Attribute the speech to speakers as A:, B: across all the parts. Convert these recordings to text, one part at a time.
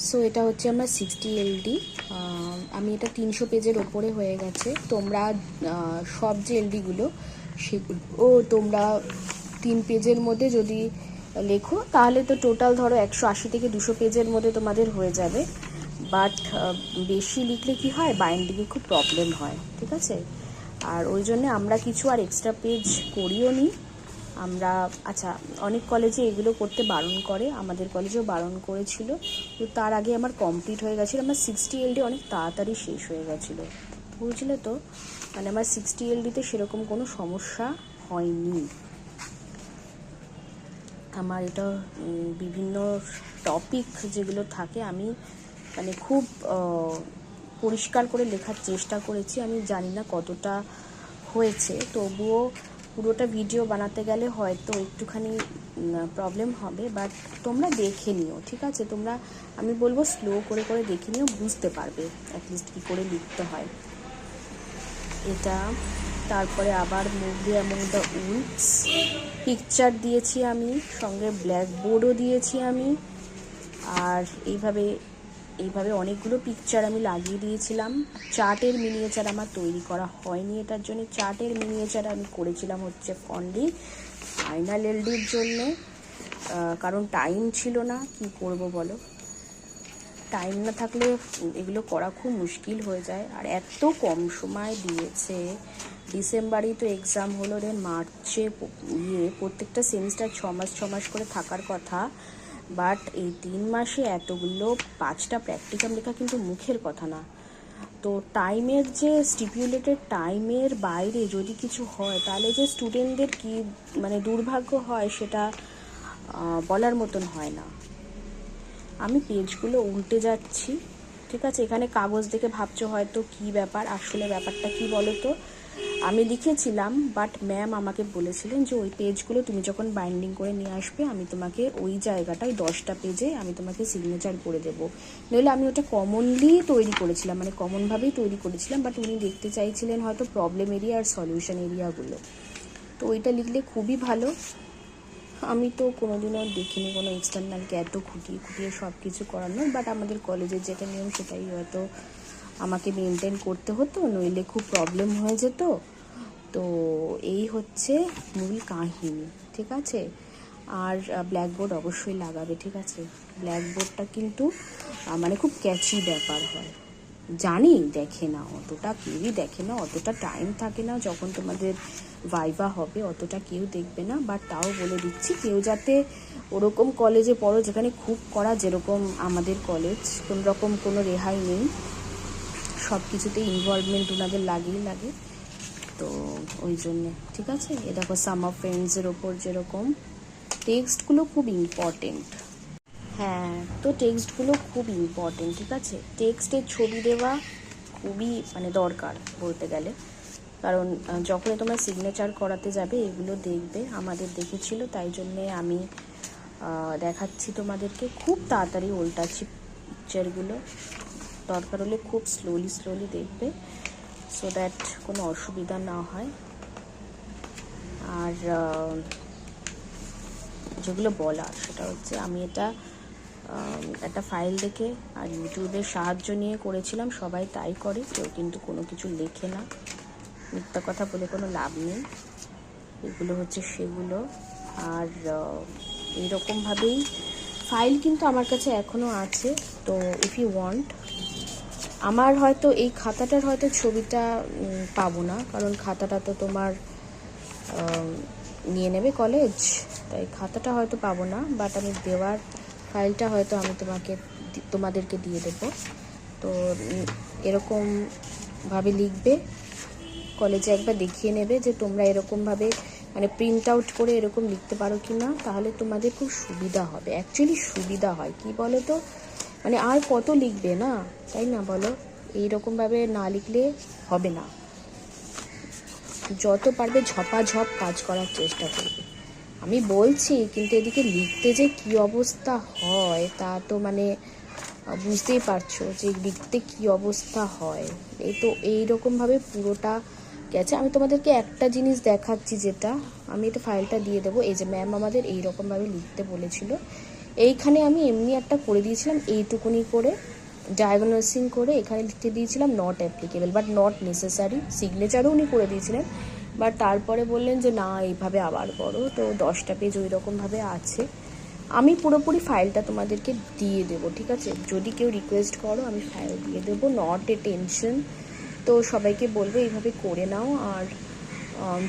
A: So এটা হচ্ছে আমার 60 LD। আমি এটা 300 পেজের ওপরে হয়ে গেছে। তোমরা সব যে এলডিগুলো সেগুলো তোমরা 3 পেজের মধ্যে যদি লেখো তাহলে তো টোটাল ধরো 180 থেকে 200 পেজের মধ্যে তোমাদের হয়ে যাবে। বাট বেশি লিখলে কি হয়, বাইন্ডিংয়ে খুব প্রবলেম হয়, ঠিক আছে। আর ওই জন্যে আমরা কিছু আর এক্সট্রা পেজ করিও নি আমরা। আচ্ছা, অনেক কলেজে এগুলো করতে বারণ করে, আমাদের কলেজেও বারণ করেছিল, তো তার আগে আমার কমপ্লিট হয়ে গেছিলো। আমার 60 LD অনেক তাড়াতাড়ি শেষ হয়ে গেছিলো, বুঝলে তো। মানে আমার 60 LDতে সেরকম কোনো সমস্যা হয়নি। আমার এটা বিভিন্ন টপিক যেগুলো থাকে আমি মানে খুব পরিষ্কার করে লেখার চেষ্টা করেছি। আমি জানি না কতটা হয়েছে, তবুও পুরোটা ভিডিও বানাতে গেলে হয়তো একটুখানি প্রবলেম হবে, বাট তোমরা দেখে নিও, ঠিক আছে। তোমরা, আমি বলবো স্লো করে করে দেখে নিও, বুঝতে পারবে অ্যাটলিস্ট কী করে লিখতে হয় এটা। তারপরে আবার movie among the Woods picture দিয়েছি আমি, সঙ্গে ব্ল্যাকবোর্ডও দিয়েছি আমি। আর এইভাবে অনেকগুলো পিকচার আমি লাগিয়ে দিয়েছিলাম। চার্টের মিনিয়েচার আমার তৈরি করা হয়নি, এটার জন্য চার্টের মিনিয়েচার আমি করেছিলাম হচ্ছে অনলি ফাইনাল এলডির জন্যে, কারণ টাইম ছিল না। কি করব বলো, টাইম না থাকলে এগুলো করা খুব মুশকিল হয়ে যায়। আর এত কম সময় দিয়েছে, ডিসেম্বরেই তো এক্সাম হলো, দেন মার্চে প্রত্যেকটা সেমিস্টার 6 মাস করে থাকার কথা, বাট এই 3 মাসে এতগুলো 5টা প্র্যাকটিকাম লেখা কিন্তু মুখের কথা না। তো টাইমের যে স্টিপুলেটেড টাইমের বাইরে যদি কিছু হয় তাহলে যে স্টুডেন্টদের কি মানে দুর্ভাগ্য হয় সেটা বলার মতন হয় না। আমি পেজগুলো উল্টে যাচ্ছি, ঠিক আছে। এখানে কাগজ দেখে ভাবছো হয়তো কি ব্যাপার, আসলে ব্যাপারটা কি বলো তো। আমি লিখেছিলাম, বাট ম্যাম আমাকে বলেছিলেন যে ওই পেজগুলো তুমি যখন বাইন্ডিং করে নিয়ে আসবে আমি তোমাকে ওই জায়গাটায় 10টা পেজে আমি তোমাকে সিগনেচার করে দেবো। নইলে আমি ওটা কমনলি তৈরি করেছিলাম, মানে কমনভাবেই তৈরি করেছিলাম, বাট উনি দেখতে চাইছিলেন হয়তো প্রবলেম এরিয়া আর সলিউশন এরিয়াগুলো। তো ওইটা লিখলে খুবই ভালো। আমি তো কোনোদিনও দেখিনি কোনো এক্সটার্নালকে এত খুঁটিয়ে খুঁটিয়ে সব কিছু করানো, বাট আমাদের কলেজের যেটা নিয়ম সেটাই হয়তো আমাকে মেনটেন করতে হতো, নইলে খুব প্রবলেম হয়ে যেত। তো এই হচ্ছে মূল কাহিনী, ঠিক আছে। আর ব্ল্যাকবোর্ড অবশ্যই লাগাবে, ঠিক আছে। ব্ল্যাকবোর্ডটা কিন্তু মানে খুব ক্যাচি ব্যাপার হয়, জানি। দেখে না অতটা, কেউই দেখে না, অতটা টাইম থাকে না। যখন তোমাদের ভাইভা হবে অতটা কেউ দেখবে না, বাট তাও বলে দিচ্ছি, কেউ যাতে ওরকম কলেজে পড়ো যেখানে খুব করা, যেরকম আমাদের কলেজ, কোনো রকম কোনো রেহাই নেই, সব কিছুতেই ইনভলভমেন্ট ওনাদের লাগেই লাগে। তো ওই জন্যে, ঠিক আছে। এ দেখো সামার ফ্রেন্ডসের ওপর যেরকম টেক্সটগুলো খুব ইম্পর্টেন্ট। হ্যাঁ, তো টেক্সটগুলো খুব ইম্পর্টেন্ট, ঠিক আছে। টেক্সটের ছবি দেওয়া খুবই মানে দরকার বলতে গেলে, কারণ যখনই তোমরা সিগনেচার করাতে যাবে এগুলো দেখবে, আমাদের দেখেছিল, তাই জন্যে আমি দেখাচ্ছি তোমাদেরকে। খুব তাড়াতাড়ি উল্টাচ্ছি পিকচারগুলো, দরকার হলে খুব স্লোলি দেখবে, সো দ্যাট কোনো অসুবিধা না হয়। আর যেগুলো বলার সেটা হচ্ছে, আমি এটা একটা ফাইল দেখে আর ইউটিউবের সাহায্য নিয়ে করেছিলাম। সবাই তাই করে, কেউ কিন্তু কোনো কিছু লেখে না, মিথ্যা কথা বলে কোনো লাভ নেই। এগুলো হচ্ছে সেগুলো। আর এইরকমভাবেই ফাইল কিন্তু আমার কাছে এখনও আছে। তো ইফ ইউ ওয়ান্ট, আমার হয়তো এই খাতাটার হয়তো ছবিটা পাবো না, কারণ খাতাটা তো তোমার নিয়ে নেবে কলেজ, তাই খাতাটা হয়তো পাবো না, বাট আমি দেওয়ার ফাইলটা হয়তো আমি তোমাদেরকে দিয়ে দেবো। তো এরকমভাবে লিখবে, কলেজে একবার দেখিয়ে নেবে যে তোমরা এরকমভাবে মানে প্রিন্ট আউট করে এরকম লিখতে পারো কি না, তাহলে তোমাদের খুব সুবিধা হবে। অ্যাকচুয়ালি সুবিধা হয় কি বলো তো, মানে আর কত লিখবে না, তাই না বলো। এইরকমভাবে না লিখলে হবে না, যত পারবে ঝপাঝপ কাজ করার চেষ্টা করবে। আমি বলছি, কিন্তু এদিকে লিখতে যে কি অবস্থা হয় তা তো মানে বুঝতেই পারছো যে লিখতে কি অবস্থা হয়। এই তো এইরকমভাবে পুরোটা গেছে। আমি তোমাদেরকে একটা জিনিস দেখাচ্ছি, যেটা আমি এটা ফাইলটা দিয়ে দেবো। এই যে ম্যাম আমাদের এইরকমভাবে লিখতে বলেছিল, এইখানে আমি এমনি একটা করে দিয়েছিলাম এইটুকুনি করে ডায়াগনোসিং করে, এখানে লিখে দিয়েছিলাম not applicable but not necessary. সিগনেচারও উনি করে দিয়েছিলেন, বাট তারপরে বললেন যে না এইভাবে আবার করো। তো 10টা পেজ ওই রকমভাবে আছে। আমি পুরোপুরি ফাইলটা তোমাদেরকে দিয়ে দেবো, ঠিক আছে? যদি কেউ রিকোয়েস্ট করো আমি ফাইল দিয়ে দেবো, নট এ টেনশন। তো সবাইকে বলবো এইভাবে করে নাও। আর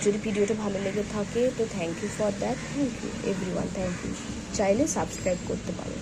A: যদি ভিডিওটা ভালো লেগে থাকে তো thank you for that, thank you everyone, thank you. চাইলে সাবস্ক্রাইব করতে পারো।